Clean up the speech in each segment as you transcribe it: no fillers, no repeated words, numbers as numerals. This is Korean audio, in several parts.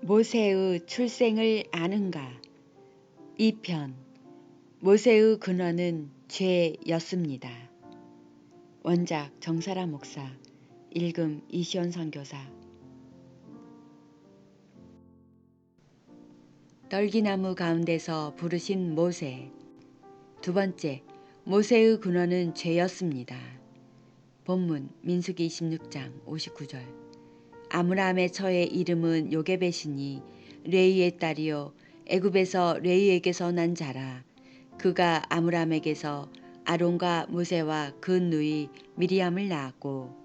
모세의 출생을 아는가? 2편. 모세의 근원은 죄였습니다. 원작 정사라 목사. 읽음 이시온 선교사. 떨기나무 가운데서 부르신 모세. 두 번째, 모세의 근원은 죄였습니다. 본문 민수기 26장 59절. 아므람의 처의 이름은 요게벳이니 레이의 딸이요 애굽에서 레이에게서 난 자라. 그가 아므람에게서 아론과 모세와 그 누이 미리암을 낳았고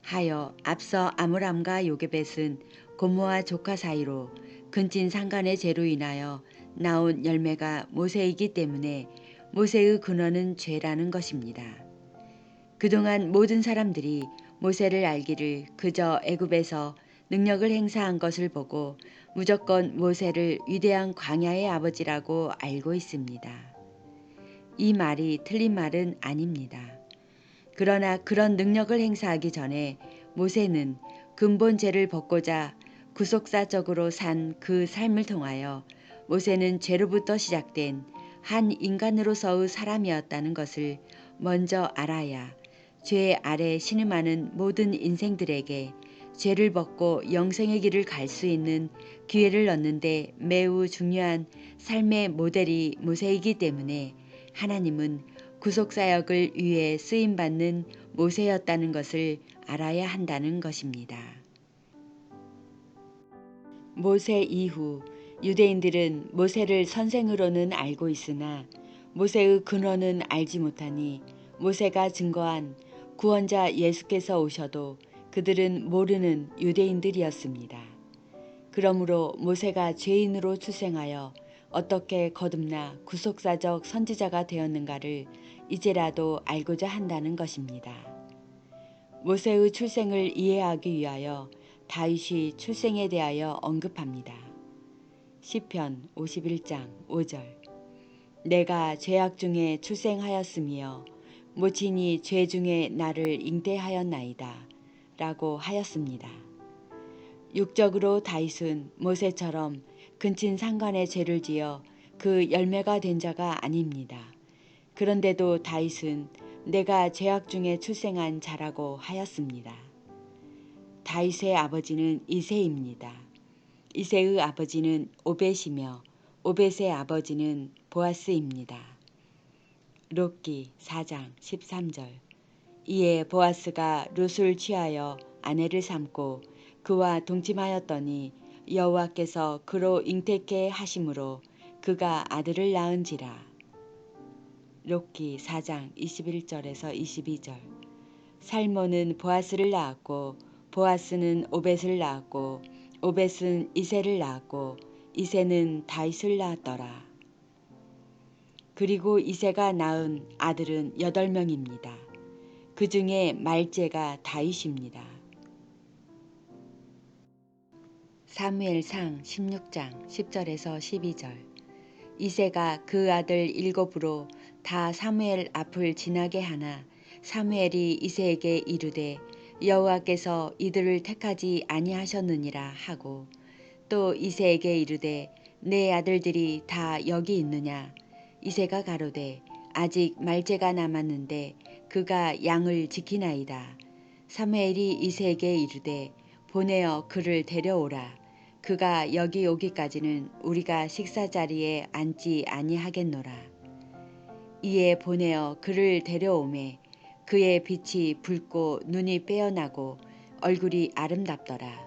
하여 앞서 아므람과 요게벳은 고모와 조카 사이로 근친 상간의 죄로 인하여 나온 열매가 모세이기 때문에 모세의 근원은 죄라는 것입니다. 그동안 모든 사람들이 모세를 알기를 그저 애굽에서 능력을 행사한 것을 보고 무조건 모세를 위대한 광야의 아버지라고 알고 있습니다. 이 말이 틀린 말은 아닙니다. 그러나 그런 능력을 행사하기 전에 모세는 근본 죄를 벗고자 구속사적으로 산 그 삶을 통하여 모세는 죄로부터 시작된 한 인간으로서의 사람이었다는 것을 먼저 알아야 죄 아래 신음하는 모든 인생들에게 죄를 벗고 영생의 길을 갈 수 있는 기회를 얻는데 매우 중요한 삶의 모델이 모세이기 때문에 하나님은 구속사역을 위해 쓰임받는 모세였다는 것을 알아야 한다는 것입니다. 모세 이후 유대인들은 모세를 선생으로는 알고 있으나 모세의 근원은 알지 못하니 모세가 증거한 구원자 예수께서 오셔도 그들은 모르는 유대인들이었습니다. 그러므로 모세가 죄인으로 출생하여 어떻게 거듭나 구속사적 선지자가 되었는가를 이제라도 알고자 한다는 것입니다. 모세의 출생을 이해하기 위하여 다윗이 출생에 대하여 언급합니다. 시편 51장 5절. 내가 죄악 중에 출생하였으며 모친이 죄 중에 나를 잉태하였나이다 라고 하였습니다. 육적으로 다윗은 모세처럼 근친 상간의 죄를 지어 그 열매가 된 자가 아닙니다. 그런데도 다윗은 내가 죄악 중에 출생한 자라고 하였습니다. 다윗의 아버지는 이새입니다. 이새의 아버지는 오벳이며 오벳의 아버지는 보아스입니다. 룻기 4장 13절. 이에 보아스가 룻을 취하여 아내를 삼고 그와 동침하였더니 여호와께서 그로 잉태케 하심으로 그가 아들을 낳은지라. 룻기 4장 21절에서 22절. 살몬은 보아스를 낳았고 보아스는 오벳을 낳았고 오벳은 이새를 낳았고 이새는 다윗을 낳았더라. 그리고 이새가 낳은 아들은 8명입니다. 그 중에 말제가 다윗입니다. 사무엘상 16장 10절에서 12절. 이새가 그 아들 7으로 다 사무엘 앞을 지나게 하나 사무엘이 이새에게 이르되 여호와께서 이들을 택하지 아니하셨느니라 하고 또 이새에게 이르되 내 아들들이 다 여기 있느냐. 이새가 가로되 아직 말제가 남았는데 그가 양을 지키나이다. 사무엘이 이새에게 이르되 보내어 그를 데려오라. 그가 여기 오기까지는 우리가 식사 자리에 앉지 아니하겠노라. 이에 보내어 그를 데려오매 그의 빛이 붉고 눈이 빼어나고 얼굴이 아름답더라.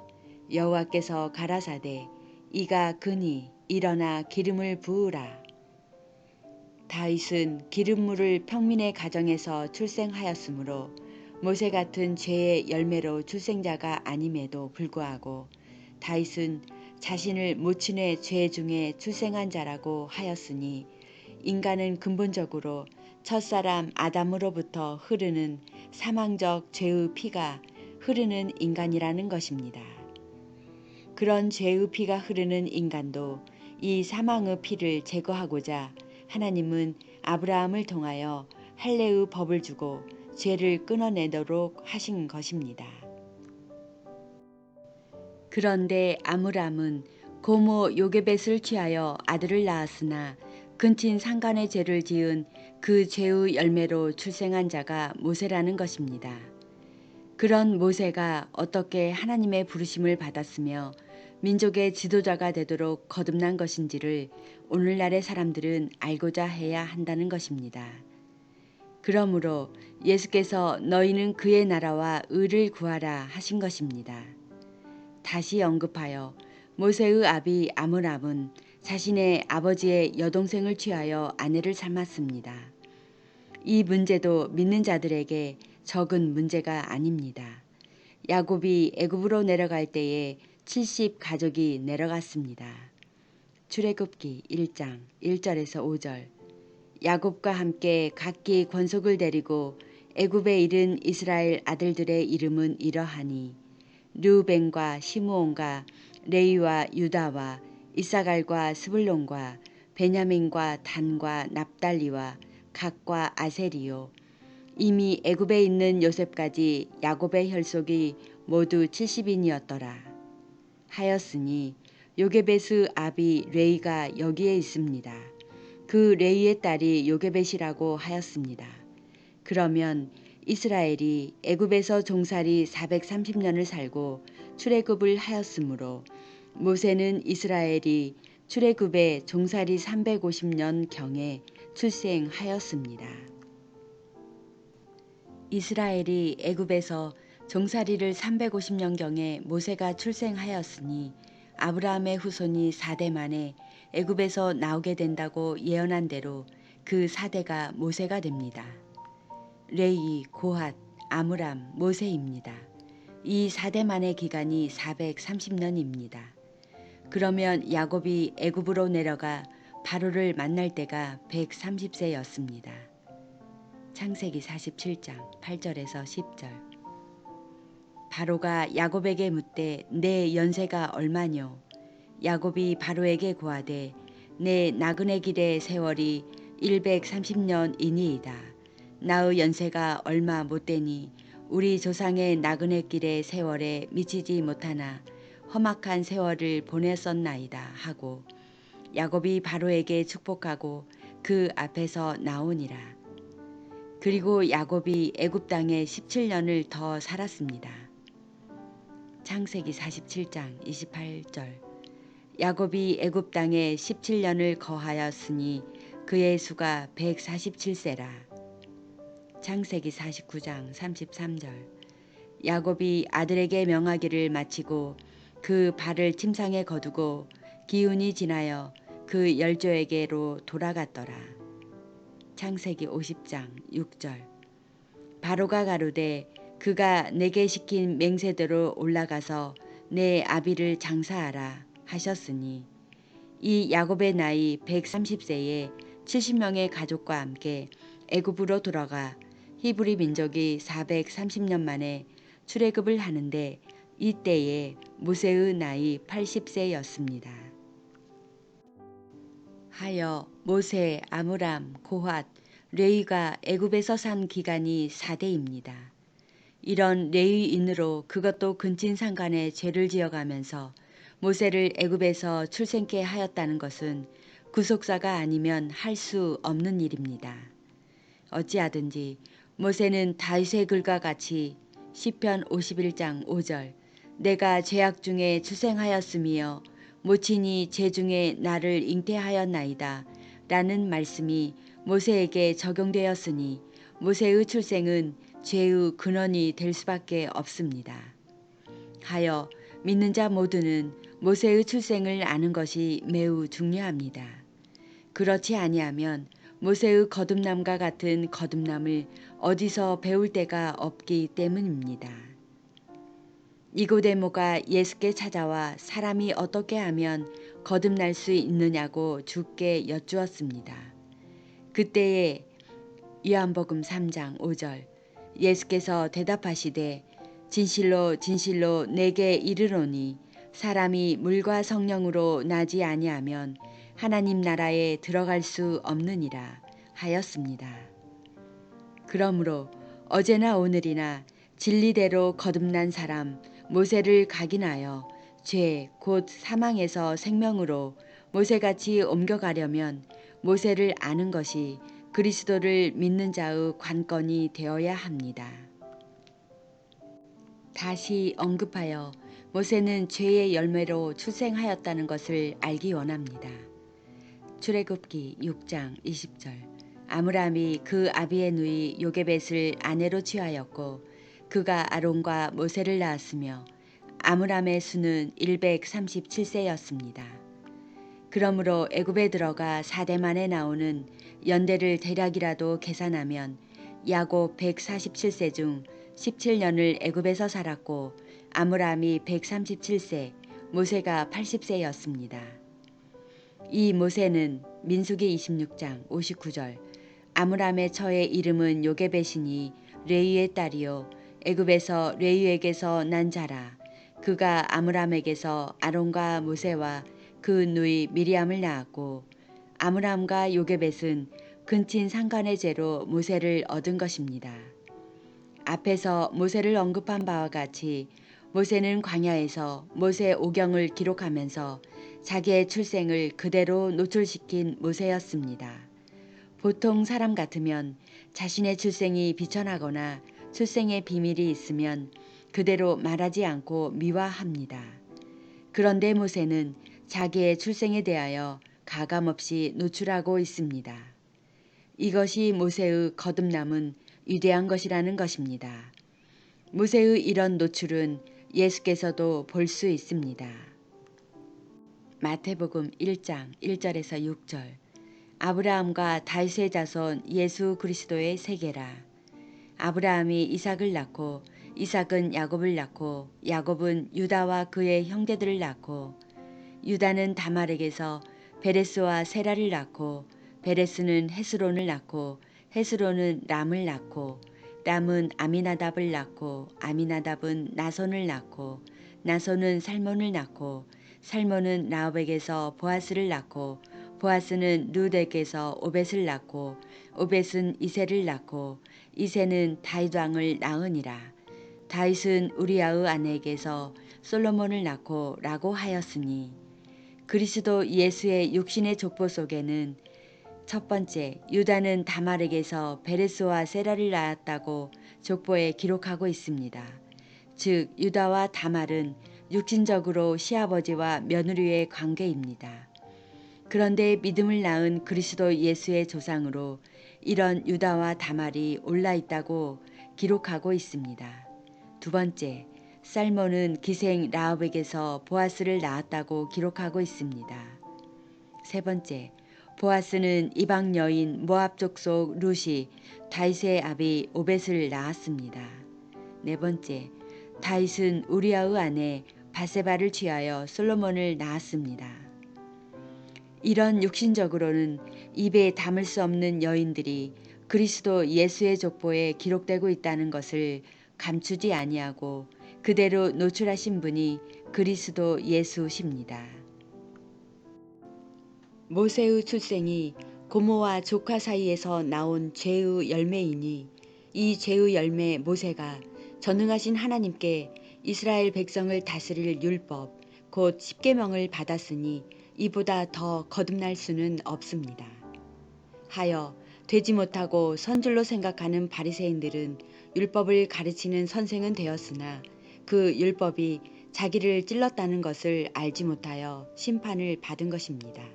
여호와께서 가라사대 이가 그니 일어나 기름을 부으라. 다윗은 기름물을 평민의 가정에서 출생하였으므로 모세 같은 죄의 열매로 출생자가 아님에도 불구하고 다윗은 자신을 모친의 죄 중에 출생한 자라고 하였으니 인간은 근본적으로 첫사람 아담으로부터 흐르는 사망적 죄의 피가 흐르는 인간이라는 것입니다. 그런 죄의 피가 흐르는 인간도 이 사망의 피를 제거하고자 하나님은 아브라함을 통하여 할례의 법을 주고 죄를 끊어내도록 하신 것입니다. 그런데 아므람은 고모 요게벳을 취하여 아들을 낳았으나 근친 상간의 죄를 지은 그 죄의 열매로 출생한 자가 모세라는 것입니다. 그런 모세가 어떻게 하나님의 부르심을 받았으며 민족의 지도자가 되도록 거듭난 것인지를 오늘날의 사람들은 알고자 해야 한다는 것입니다. 그러므로 예수께서 너희는 그의 나라와 의를 구하라 하신 것입니다. 다시 언급하여 모세의 아비 아므람은 자신의 아버지의 여동생을 취하여 아내를 삼았습니다. 이 문제도 믿는 자들에게 적은 문제가 아닙니다. 야곱이 애굽으로 내려갈 때에 70 가족이 내려갔습니다. 출애굽기 1장 1절에서 5절. 야곱과 함께 각기 권속을 데리고 애굽에 이른 이스라엘 아들들의 이름은 이러하니 르우벤과 시므온과 레위와 유다와 이사갈과 스불론과 베냐민과 단과 납달리와 갓과 아셀이요. 이미 애굽에 있는 요셉까지 야곱의 혈속이 모두 70인이었더라. 하였으니 요게벳의 아비 레이가 여기에 있습니다. 그 레이의 딸이 요게벳이라고 하였습니다. 그러면 이스라엘이 애굽에서 종살이 430년을 살고 출애굽을 하였으므로 모세는 이스라엘이 출애굽에 종살이 350년 경에 출생하였습니다. 이스라엘이 애굽에서 종살이를 350년 경에 모세가 출생하였으니 아브라함의 후손이 4대 만에 애굽에서 나오게 된다고 예언한 대로 그 4대가 모세가 됩니다. 레이, 고핫, 아므람, 모세입니다. 이 4대만의 기간이 430년입니다. 그러면 야곱이 애굽으로 내려가 바로를 만날 때가 130세였습니다. 창세기 47장 8절에서 10절. 바로가 야곱에게 묻되 내 연세가 얼마뇨? 야곱이 바로에게 고하되 내 나그네 길의 세월이 130년이니이다. 나의 연세가 얼마 못되니 우리 조상의 나그네 길의 세월에 미치지 못하나 험악한 세월을 보냈었나이다 하고 야곱이 바로에게 축복하고 그 앞에서 나오니라. 그리고 야곱이 애굽 땅에 17년을 더 살았습니다. 창세기 47장 28절. 야곱이 애굽 땅에 17년을 거하였으니 그의 수가 147세라. 창세기 49장 33절. 야곱이 아들에게 명하기를 마치고 그 발을 침상에 거두고 기운이 지나여 그 열조에게로 돌아갔더라. 창세기 50장 6절. 바로가 가로되 그가 내게 시킨 맹세대로 올라가서 내 아비를 장사하라 하셨으니 이 야곱의 나이 130세에 70명의 가족과 함께 애굽으로 돌아가 히브리 민족이 430년 만에 출애굽을 하는데 이때에 모세의 나이 80세였습니다. 하여 모세, 아므람, 고핫, 레위가 애굽에서 산 기간이 4대입니다. 이런 레위인으로 그것도 근친상간에 죄를 지어가면서 모세를 애굽에서 출생케 하였다는 것은 구속사가 아니면 할 수 없는 일입니다. 어찌하든지 모세는 다윗의 글과 같이 시편 51장 5절 내가 죄악 중에 출생하였으며 모친이 죄 중에 나를 잉태하였나이다 라는 말씀이 모세에게 적용되었으니 모세의 출생은 죄의 근원이 될 수밖에 없습니다. 하여 믿는 자 모두는 모세의 출생을 아는 것이 매우 중요합니다. 그렇지 아니하면 모세의 거듭남과 같은 거듭남을 어디서 배울 데가 없기 때문입니다. 니고데모가 예수께 찾아와 사람이 어떻게 하면 거듭날 수 있느냐고 주께 여쭈었습니다. 그때에 요한복음 3장 5절 예수께서 대답하시되 진실로 진실로 내게 이르노니 사람이 물과 성령으로 나지 아니하면 하나님 나라에 들어갈 수 없느니라 하였습니다. 그러므로 어제나 오늘이나 진리대로 거듭난 사람 모세를 각인하여 죄, 곧 사망에서 생명으로 모세같이 옮겨가려면 모세를 아는 것이 그리스도를 믿는 자의 관건이 되어야 합니다. 다시 언급하여 모세는 죄의 열매로 출생하였다는 것을 알기 원합니다. 출애굽기 6장 20절. 아므람이 그 아비의 누이 요게벳을 아내로 취하였고 그가 아론과 모세를 낳았으며 아므람의 수는 137세였습니다. 그러므로 애굽에 들어가 4대 만에 나오는 연대를 대략이라도 계산하면 야곱 147세 중 17년을 애굽에서 살았고 아므람이 137세, 모세가 80세였습니다. 이 모세는 민수기 26장 59절 아므람의 처의 이름은 요게벳이니 레위의 딸이요 애굽에서 레위에게서 난 자라. 그가 아므람에게서 아론과 모세와 그 누이 미리암을 낳았고 아므람과 요게벳은 근친 상간의 죄로 모세를 얻은 것입니다. 앞에서 모세를 언급한 바와 같이 모세는 광야에서 모세 오경을 기록하면서 자기의 출생을 그대로 노출시킨 모세였습니다. 보통 사람 같으면 자신의 출생이 비천하거나 출생의 비밀이 있으면 그대로 말하지 않고 미화합니다. 그런데 모세는 자기의 출생에 대하여 가감없이 노출하고 있습니다. 이것이 모세의 거듭남은 위대한 것이라는 것입니다. 모세의 이런 노출은 예수께서도 볼 수 있습니다. 마태복음 1장 1절에서 6절. 아브라함과 다윗의 자손 예수 그리스도의 세계라. 아브라함이 이삭을 낳고 이삭은 야곱을 낳고 야곱은 유다와 그의 형제들을 낳고 유다는 다말에게서 베레스와 세라를 낳고 베레스는 헤스론을 낳고 헤스론은 람을 낳고 람은 아미나답을 낳고 아미나답은 나손을 낳고 나손은 살몬을 낳고 살몬은 라합에게서 보아스를 낳고 보아스는 룻에게서 오벳을 낳고 오벳은 이새를 낳고 이새는 다윗 왕을 낳으니라. 다윗은 우리아의 아내에게서 솔로몬을 낳고 라고 하였으니 그리스도 예수의 육신의 족보 속에는 첫 번째 유다는 다말에게서 베레스와 세라를 낳았다고 족보에 기록하고 있습니다. 즉 유다와 다말은 육신적으로 시아버지와 며느리의 관계입니다. 그런데 믿음을 낳은 그리스도 예수의 조상으로 이런 유다와 다말이 올라 있다고 기록하고 있습니다. 두 번째, 살몬은 기생 라합에게서 보아스를 낳았다고 기록하고 있습니다. 세 번째, 보아스는 이방 여인 모압 족속 룻이 다윗의 아비 오벳을 낳았습니다. 네 번째, 다윗은 우리아의 아내 바세바를 취하여 솔로몬을 낳았습니다. 이런 육신적으로는 입에 담을 수 없는 여인들이 그리스도 예수의 족보에 기록되고 있다는 것을 감추지 아니하고 그대로 노출하신 분이 그리스도 예수십니다. 모세의 출생이 고모와 조카 사이에서 나온 죄의 열매이니 이 죄의 열매 모세가 전능하신 하나님께 이스라엘 백성을 다스릴 율법 곧 십계명을 받았으니 이보다 더 거듭날 수는 없습니다. 하여 되지 못하고 선줄로 생각하는 바리새인들은 율법을 가르치는 선생은 되었으나 그 율법이 자기를 찔렀다는 것을 알지 못하여 심판을 받은 것입니다.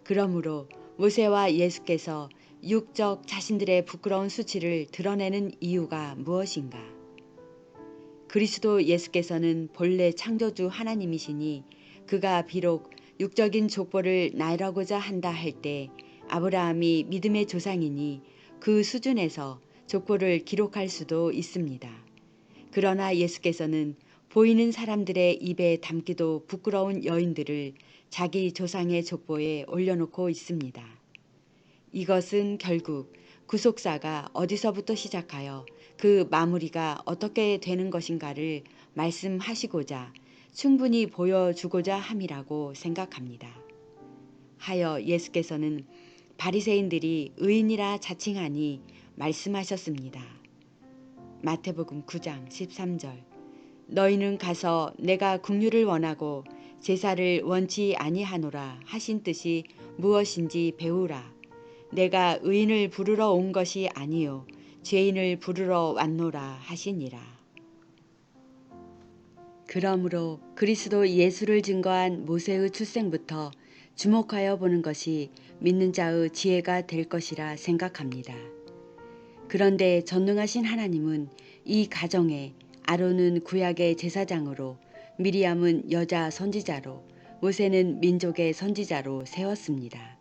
그러므로 모세와 예수께서 육적 자신들의 부끄러운 수치를 드러내는 이유가 무엇인가? 그리스도 예수께서는 본래 창조주 하나님이시니 그가 비록 육적인 족보를 나열하고자 한다 할 때 아브라함이 믿음의 조상이니 그 수준에서 족보를 기록할 수도 있습니다. 그러나 예수께서는 보이는 사람들의 입에 담기도 부끄러운 여인들을 자기 조상의 족보에 올려놓고 있습니다. 이것은 결국 구속사가 어디서부터 시작하여 그 마무리가 어떻게 되는 것인가를 말씀하시고자 충분히 보여주고자 함이라고 생각합니다. 하여 예수께서는 바리새인들이 의인이라 자칭하니 말씀하셨습니다. 마태복음 9장 13절. 너희는 가서 내가 긍휼을 원하고 제사를 원치 아니하노라 하신 뜻이 무엇인지 배우라. 내가 의인을 부르러 온 것이 아니요 죄인을 부르러 왔노라 하시니라. 그러므로 그리스도 예수를 증거한 모세의 출생부터 주목하여 보는 것이 믿는 자의 지혜가 될 것이라 생각합니다. 그런데 전능하신 하나님은 이 가정에 아론은 구약의 제사장으로, 미리암은 여자 선지자로, 모세는 민족의 선지자로 세웠습니다.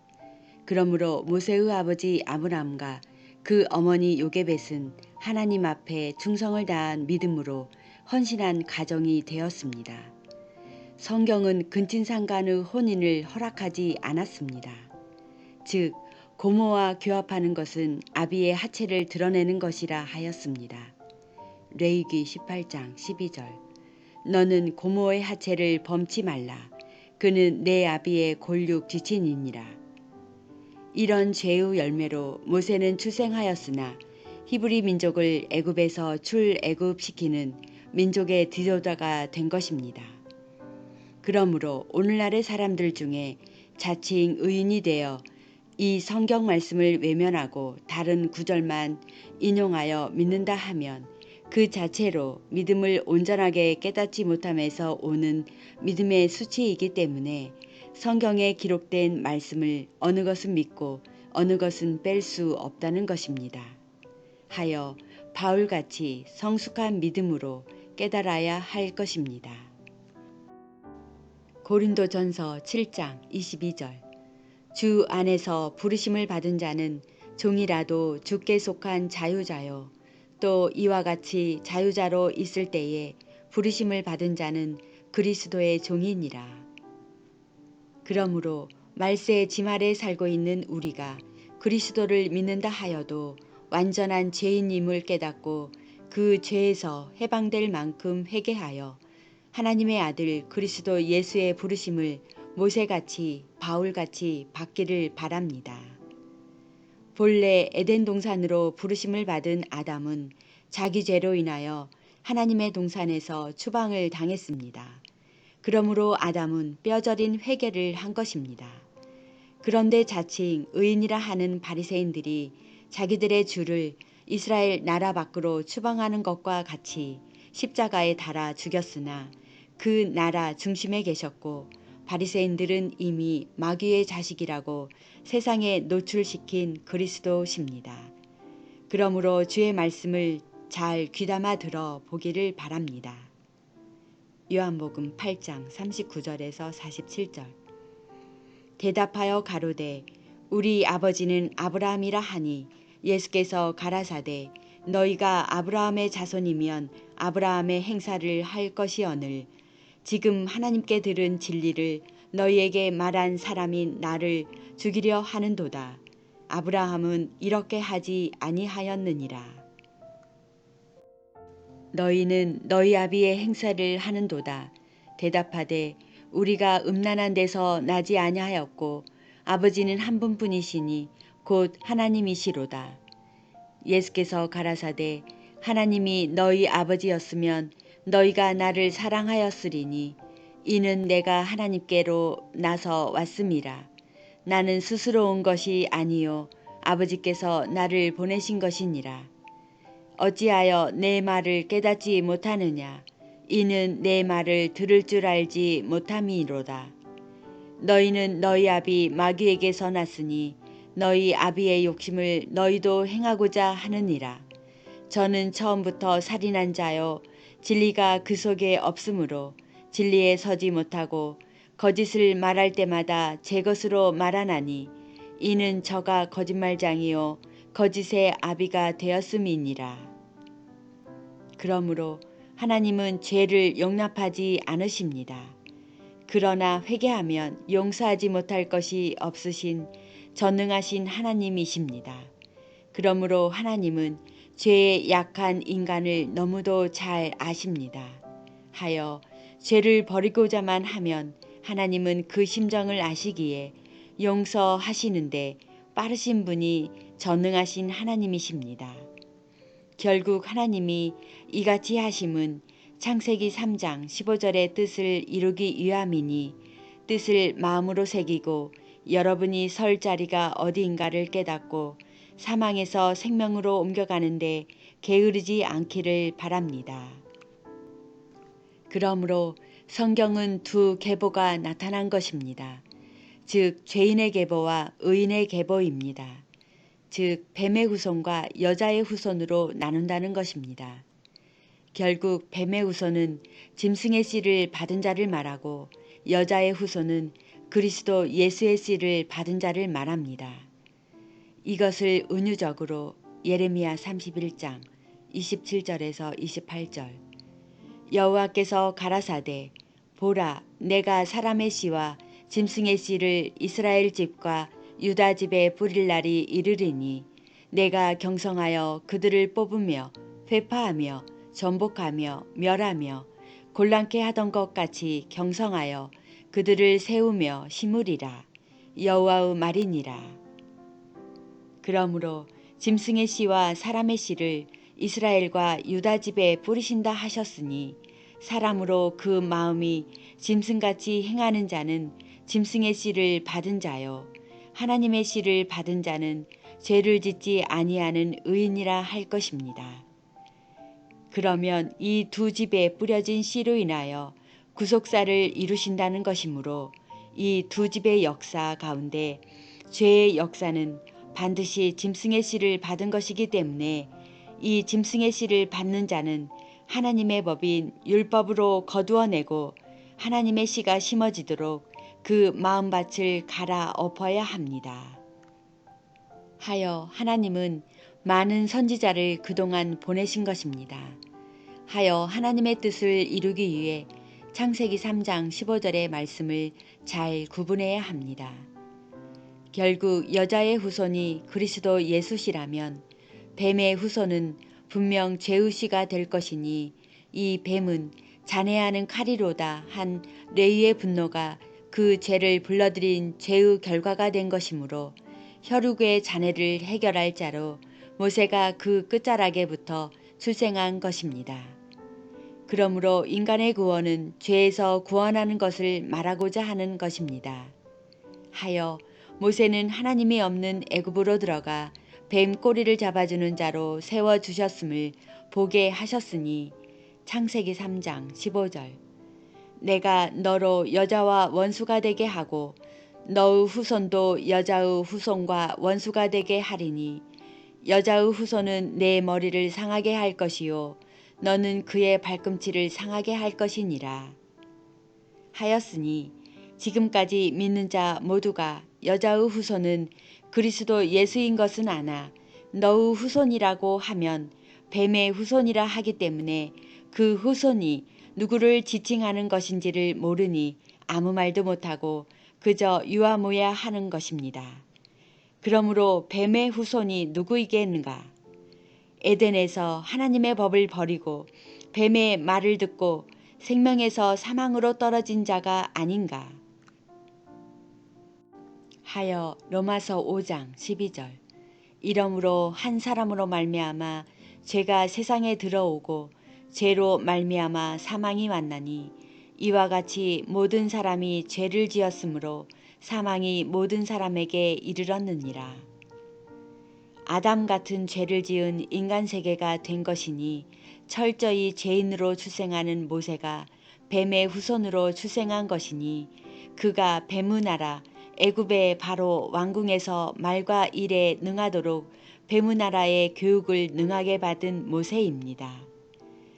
그러므로 모세의 아버지 아브라함과 그 어머니 요게벳은 하나님 앞에 충성을 다한 믿음으로 헌신한 가정이 되었습니다. 성경은 근친상간의 혼인을 허락하지 않았습니다. 즉 고모와 교합하는 것은 아비의 하체를 드러내는 것이라 하였습니다. 레위기 18장 12절. 너는 고모의 하체를 범치 말라. 그는 내 아비의 골육 지친이니라. 이런 죄의 열매로 모세는 출생하였으나 히브리 민족을 애굽에서 출애굽시키는 민족의 지도자가 된 것입니다. 그러므로 오늘날의 사람들 중에 자칭 의인이 되어 이 성경 말씀을 외면하고 다른 구절만 인용하여 믿는다 하면 그 자체로 믿음을 온전하게 깨닫지 못함에서 오는 믿음의 수치이기 때문에 성경에 기록된 말씀을 어느 것은 믿고 어느 것은 뺄 수 없다는 것입니다. 하여 바울같이 성숙한 믿음으로 깨달아야 할 것입니다. 고린도전서 7장 22절. 주 안에서 부르심을 받은 자는 종이라도 주께 속한 자유자요. 또 이와 같이 자유자로 있을 때에 부르심을 받은 자는 그리스도의 종이니라. 그러므로 말세의 짐 아래 살고 있는 우리가 그리스도를 믿는다 하여도 완전한 죄인임을 깨닫고 그 죄에서 해방될 만큼 회개하여 하나님의 아들 그리스도 예수의 부르심을 모세같이 바울같이 받기를 바랍니다. 본래 에덴 동산으로 부르심을 받은 아담은 자기 죄로 인하여 하나님의 동산에서 추방을 당했습니다. 그러므로 아담은 뼈저린 회개를 한 것입니다. 그런데 자칭 의인이라 하는 바리새인들이 자기들의 주를 이스라엘 나라 밖으로 추방하는 것과 같이 십자가에 달아 죽였으나 그 나라 중심에 계셨고 바리새인들은 이미 마귀의 자식이라고 세상에 노출시킨 그리스도십니다. 그러므로 주의 말씀을 잘 귀담아 들어 보기를 바랍니다. 요한복음 8장 39절에서 47절. 대답하여 가로되 우리 아버지는 아브라함이라 하니 예수께서 가라사대 너희가 아브라함의 자손이면 아브라함의 행사를 할 것이오늘 지금 하나님께 들은 진리를 너희에게 말한 사람인 나를 죽이려 하는도다. 아브라함은 이렇게 하지 아니하였느니라. 너희는 너희 아비의 행사를 하는도다. 대답하되 우리가 음란한 데서 나지 아니하였고 아버지는 한 분뿐이시니 곧 하나님이시로다. 예수께서 가라사대 하나님이 너희 아버지였으면 너희가 나를 사랑하였으리니 이는 내가 하나님께로 나서 왔음이라. 나는 스스로 온 것이 아니요 아버지께서 나를 보내신 것이니라. 어찌하여 내 말을 깨닫지 못하느냐. 이는 내 말을 들을 줄 알지 못함이로다. 너희는 너희 아비 마귀에게서 났으니 너희 아비의 욕심을 너희도 행하고자 하느니라. 저는 처음부터 살인한 자요 진리가 그 속에 없으므로 진리에 서지 못하고 거짓을 말할 때마다 제 것으로 말하나니 이는 저가 거짓말장이요 거짓의 아비가 되었음이니라. 그러므로 하나님은 죄를 용납하지 않으십니다. 그러나 회개하면 용서하지 못할 것이 없으신 전능하신 하나님이십니다. 그러므로 하나님은 죄에 약한 인간을 너무도 잘 아십니다. 하여 죄를 버리고자만 하면 하나님은 그 심정을 아시기에 용서하시는데 빠르신 분이 전능하신 하나님이십니다. 결국 하나님이 이같이 하심은 창세기 3장 15절의 뜻을 이루기 위함이니 뜻을 마음으로 새기고 여러분이 설 자리가 어디인가를 깨닫고 사망에서 생명으로 옮겨가는데 게으르지 않기를 바랍니다. 그러므로 성경은 두 계보가 나타난 것입니다. 즉 죄인의 계보와 의인의 계보입니다. 즉 뱀의 후손과 여자의 후손으로 나눈다는 것입니다. 결국 뱀의 후손은 짐승의 씨를 받은 자를 말하고 여자의 후손은 그리스도 예수의 씨를 받은 자를 말합니다. 이것을 은유적으로 예레미야 31장 27절에서 28절 여호와께서 가라사대 보라 내가 사람의 씨와 짐승의 씨를 이스라엘 집과 유다 집에 뿌릴 날이 이르리니 내가 경성하여 그들을 뽑으며 회파하며 전복하며 멸하며 곤란케 하던 것 같이 경성하여 그들을 세우며 심으리라. 여호와의 말이니라. 그러므로 짐승의 씨와 사람의 씨를 이스라엘과 유다 집에 뿌리신다 하셨으니 사람으로 그 마음이 짐승같이 행하는 자는 짐승의 씨를 받은 자요 하나님의 씨를 받은 자는 죄를 짓지 아니하는 의인이라 할 것입니다. 그러면 이 두 집에 뿌려진 씨로 인하여 구속사를 이루신다는 것이므로 이 두 집의 역사 가운데 죄의 역사는 반드시 짐승의 씨를 받은 것이기 때문에 이 짐승의 씨를 받는 자는 하나님의 법인 율법으로 거두어내고 하나님의 씨가 심어지도록 그 마음밭을 갈아 엎어야 합니다. 하여 하나님은 많은 선지자를 그동안 보내신 것입니다. 하여 하나님의 뜻을 이루기 위해 창세기 3장 15절의 말씀을 잘 구분해야 합니다. 결국 여자의 후손이 그리스도 예수시라면 뱀의 후손은 분명 죄의시가 될 것이니 이 뱀은 잔해하는 칼이로다 한 레위의 분노가 그 죄를 불러들인 죄의 결과가 된 것이므로 혈육의 잔해를 해결할 자로 모세가 그 끝자락에부터 출생한 것입니다. 그러므로 인간의 구원은 죄에서 구원하는 것을 말하고자 하는 것입니다. 하여 모세는 하나님이 없는 애굽으로 들어가 뱀 꼬리를 잡아주는 자로 세워주셨음을 보게 하셨으니 창세기 3장 15절 내가 너로 여자와 원수가 되게 하고 너의 후손도 여자의 후손과 원수가 되게 하리니 여자의 후손은 내 머리를 상하게 할 것이요 너는 그의 발꿈치를 상하게 할 것이니라 하였으니 지금까지 믿는 자 모두가 여자의 후손은 그리스도 예수인 것은 아나 너의 후손이라고 하면 뱀의 후손이라 하기 때문에 그 후손이 누구를 지칭하는 것인지를 모르니 아무 말도 못하고 그저 유아무야 하는 것입니다. 그러므로 뱀의 후손이 누구이겠는가? 에덴에서 하나님의 법을 버리고 뱀의 말을 듣고 생명에서 사망으로 떨어진 자가 아닌가? 하여 로마서 5장 12절 이러므로 한 사람으로 말미암아 죄가 세상에 들어오고 죄로 말미암아 사망이 왔나니 이와 같이 모든 사람이 죄를 지었으므로 사망이 모든 사람에게 이르렀느니라. 아담 같은 죄를 지은 인간 세계가 된 것이니 철저히 죄인으로 출생하는 모세가 뱀의 후손으로 출생한 것이니 그가 뱀의 나라 애굽의 바로 왕궁에서 말과 일에 능하도록 뱀의 나라의 교육을 능하게 받은 모세입니다.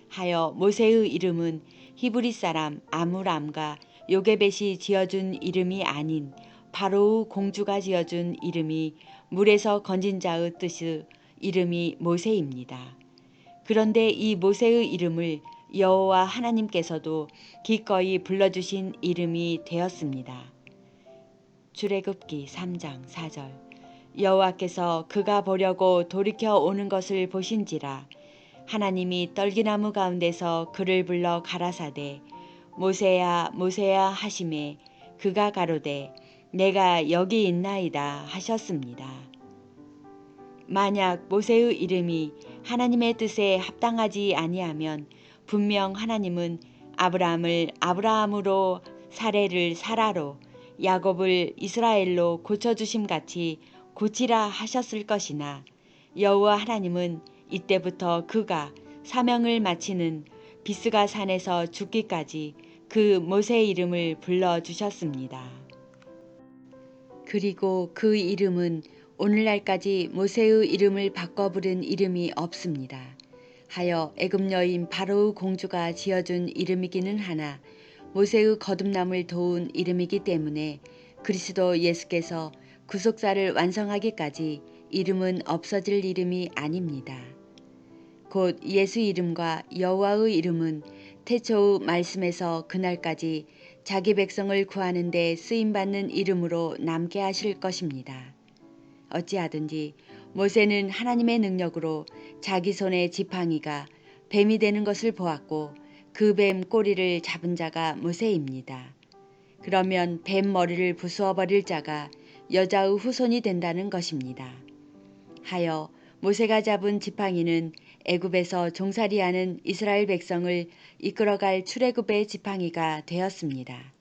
하여 모세의 이름은 히브리 사람 아므람과 요게벳이 지어준 이름이 아닌 바로의 공주가 지어준 이름이 물에서 건진 자의 뜻의 이름이 모세입니다. 그런데 이 모세의 이름을 여호와 하나님께서도 기꺼이 불러주신 이름이 되었습니다. 출애굽기 3장 4절 여호와께서 그가 보려고 돌이켜 오는 것을 보신지라 하나님이 떨기나무 가운데서 그를 불러 가라사대 모세야 모세야 하시매 그가 가로되 내가 여기 있나이다 하셨습니다. 만약 모세의 이름이 하나님의 뜻에 합당하지 아니하면 분명 하나님은 아브라함을 아브라함으로 사레를 사라로 야곱을 이스라엘로 고쳐주심 같이 고치라 하셨을 것이나 여호와 하나님은 이때부터 그가 사명을 마치는 비스가 산에서 죽기까지 그 모세의 이름을 불러주셨습니다. 그리고 그 이름은 오늘날까지 모세의 이름을 바꿔 부른 이름이 없습니다. 하여 애굽 여인 바로의 공주가 지어준 이름이기는 하나 모세의 거듭남을 도운 이름이기 때문에 그리스도 예수께서 구속사를 완성하기까지 이름은 없어질 이름이 아닙니다. 곧 예수 이름과 여호와의 이름은 태초의 말씀에서 그날까지 자기 백성을 구하는 데 쓰임받는 이름으로 남게 하실 것입니다. 어찌하든지 모세는 하나님의 능력으로 자기 손의 지팡이가 뱀이 되는 것을 보았고 그 뱀 꼬리를 잡은 자가 모세입니다. 그러면 뱀 머리를 부수어 버릴 자가 여자의 후손이 된다는 것입니다. 하여 모세가 잡은 지팡이는 애굽에서 종살이하는 이스라엘 백성을 이끌어갈 출애굽의 지팡이가 되었습니다.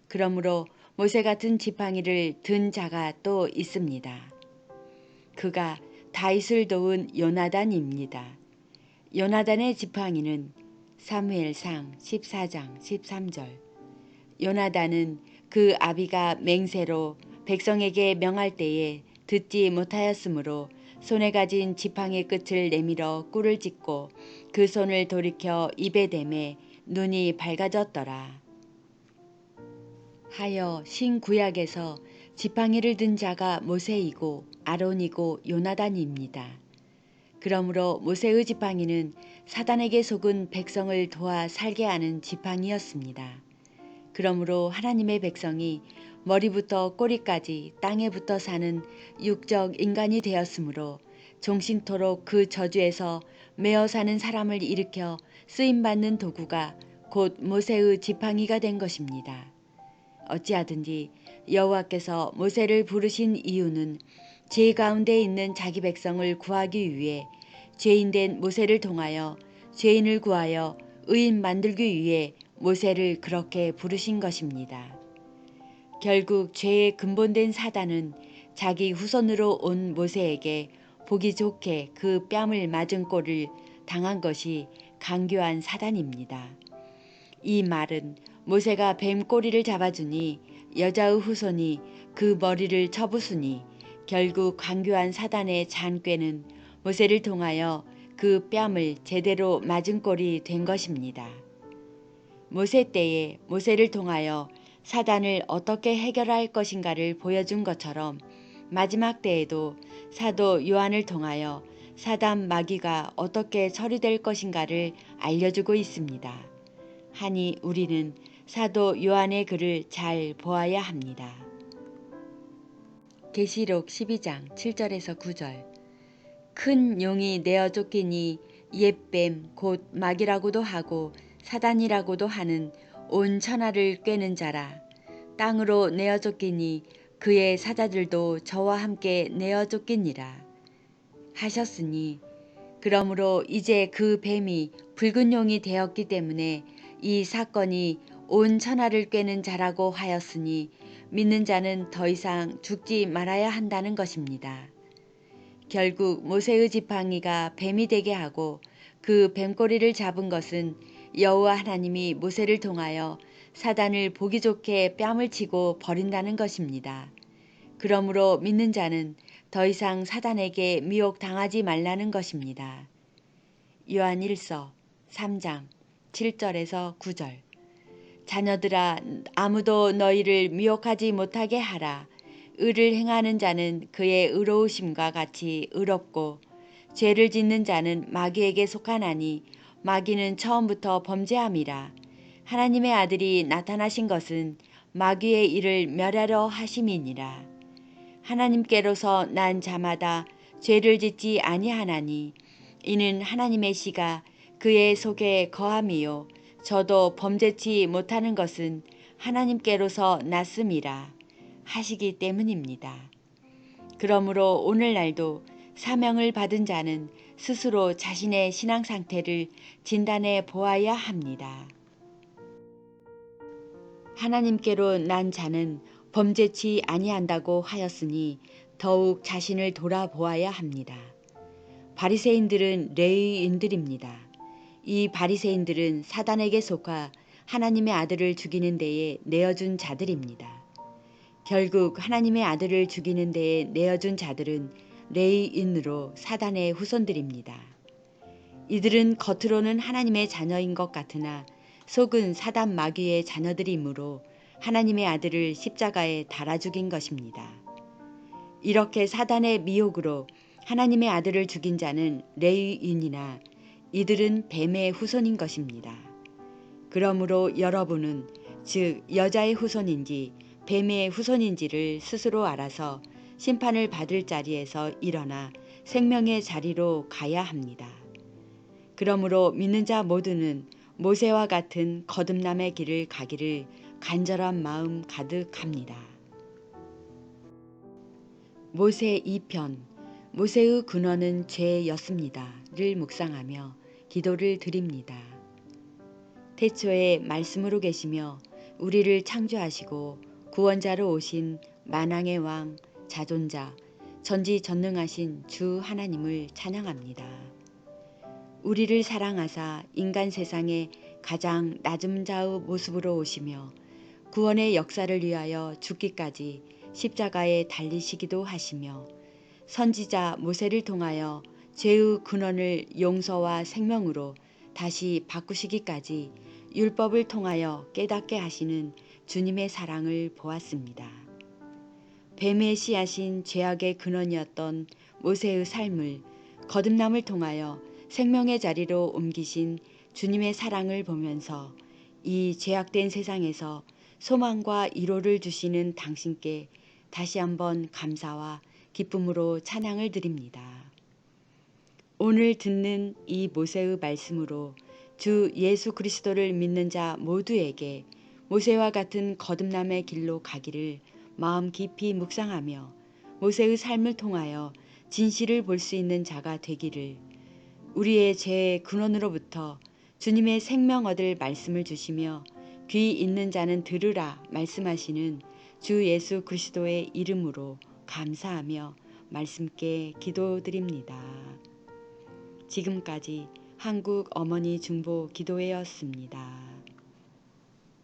그러므로 모세 같은 지팡이를 든 자가 또 있습니다. 그가 다윗을 도운 요나단입니다. 요나단의 지팡이는 사무엘상 14장 13절. 요나단은 그 아비가 맹세로 백성에게 명할 때에 듣지 못하였으므로 손에 가진 지팡이 끝을 내밀어 꿀을 찢고 그 손을 돌이켜 입에 대매 눈이 밝아졌더라. 하여 신구약에서 지팡이를 든 자가 모세이고 아론이고 요나단입니다. 그러므로 모세의 지팡이는 사단에게 속은 백성을 도와 살게 하는 지팡이였습니다. 그러므로 하나님의 백성이 머리부터 꼬리까지 땅에 붙어 사는 육적 인간이 되었으므로 종신토록 그 저주에서 매어 사는 사람을 일으켜 쓰임받는 도구가 곧 모세의 지팡이가 된 것입니다. 어찌하든지 여호와께서 모세를 부르신 이유는 죄 가운데 있는 자기 백성을 구하기 위해 죄인된 모세를 통하여 죄인을 구하여 의인 만들기 위해 모세를 그렇게 부르신 것입니다. 결국 죄의 근본된 사단은 자기 후손으로 온 모세에게 보기 좋게 그 뺨을 맞은 꼴을 당한 것이 강교한 사단입니다. 이 말은 모세가 뱀 꼬리를 잡아주니 여자의 후손이 그 머리를 쳐부수니 결국 강교한 사단의 잔꾀는 모세를 통하여 그 뺨을 제대로 맞은 꼴이 된 것입니다. 모세 때에 모세를 통하여 사단을 어떻게 해결할 것인가를 보여준 것처럼 마지막 때에도 사도 요한을 통하여 사단 마귀가 어떻게 처리될 것인가를 알려주고 있습니다. 하니 우리는 사도 요한의 글을 잘 보아야 합니다. 계시록 12장 7절에서 9절. 큰 용이 내어 쫓기니 옛뱀 곧 마귀라고도 하고 사단이라고도 하는 온 천하를 꿰는 자라. 땅으로 내어 쫓기니 그의 사자들도 저와 함께 내어 쫓기니라 하셨으니, 그러므로 이제 그 뱀이 붉은 용이 되었기 때문에 이 사건이 온 천하를 꿰는 자라고 하였으니 믿는 자는 더 이상 죽지 말아야 한다는 것입니다. 결국 모세의 지팡이가 뱀이 되게 하고 그 뱀꼬리를 잡은 것은 여호와 하나님이 모세를 통하여 사단을 보기 좋게 뺨을 치고 버린다는 것입니다. 그러므로 믿는 자는 더 이상 사단에게 미혹당하지 말라는 것입니다. 요한 1서 3장 7절에서 9절. 자녀들아, 아무도 너희를 미혹하지 못하게 하라. 의를 행하는 자는 그의 의로우심과 같이 의롭고 죄를 짓는 자는 마귀에게 속하나니 마귀는 처음부터 범죄함이라. 하나님의 아들이 나타나신 것은 마귀의 일을 멸하려 하심이니라. 하나님께로서 난 자마다 죄를 짓지 아니하나니 이는 하나님의 씨가 그의 속에 거함이요 저도 범죄치 못하는 것은 하나님께로서 났음이라 하시기 때문입니다. 그러므로 오늘날도 사명을 받은 자는 스스로 자신의 신앙 상태를 진단해 보아야 합니다. 하나님께로 난 자는 범죄치 아니한다고 하였으니 더욱 자신을 돌아보아야 합니다. 바리새인들은 레위인들입니다. 이 바리새인들은 사단에게 속아 하나님의 아들을 죽이는 데에 내어준 자들입니다. 결국 하나님의 아들을 죽이는 데에 내어준 자들은 레위인으로 사단의 후손들입니다. 이들은 겉으로는 하나님의 자녀인 것 같으나 속은 사단 마귀의 자녀들이므로 하나님의 아들을 십자가에 달아 죽인 것입니다. 이렇게 사단의 미혹으로 하나님의 아들을 죽인 자는 레위인이나 이들은 뱀의 후손인 것입니다. 그러므로 여러분은 즉 여자의 후손인지 뱀의 후손인지를 스스로 알아서 심판을 받을 자리에서 일어나 생명의 자리로 가야 합니다. 그러므로 믿는 자 모두는 모세와 같은 거듭남의 길을 가기를 간절한 마음 가득합니다. 모세 2편 모세의 근원은 죄였습니다를 묵상하며 기도를 드립니다. 태초에 말씀으로 계시며 우리를 창조하시고 구원자로 오신 만왕의 왕, 자존자, 전지전능하신 주 하나님을 찬양합니다. 우리를 사랑하사 인간 세상에 가장 낮은 자의 모습으로 오시며 구원의 역사를 위하여 죽기까지 십자가에 달리시기도 하시며 선지자 모세를 통하여 죄의 근원을 용서와 생명으로 다시 바꾸시기까지 율법을 통하여 깨닫게 하시는 주님의 사랑을 보았습니다. 뱀의 씨앗인 죄악의 근원이었던 모세의 삶을 거듭남을 통하여 생명의 자리로 옮기신 주님의 사랑을 보면서 이 죄악된 세상에서 소망과 위로를 주시는 당신께 다시 한번 감사와 기쁨으로 찬양을 드립니다. 오늘 듣는 이 모세의 말씀으로 주 예수 그리스도를 믿는 자 모두에게 모세와 같은 거듭남의 길로 가기를 마음 깊이 묵상하며 모세의 삶을 통하여 진실을 볼 수 있는 자가 되기를 우리의 죄의 근원으로부터 주님의 생명 얻을 말씀을 주시며 귀 있는 자는 들으라 말씀하시는 주 예수 그리스도의 이름으로 감사하며 말씀께 기도드립니다. 지금까지 한국 어머니 중보 기도회였습니다.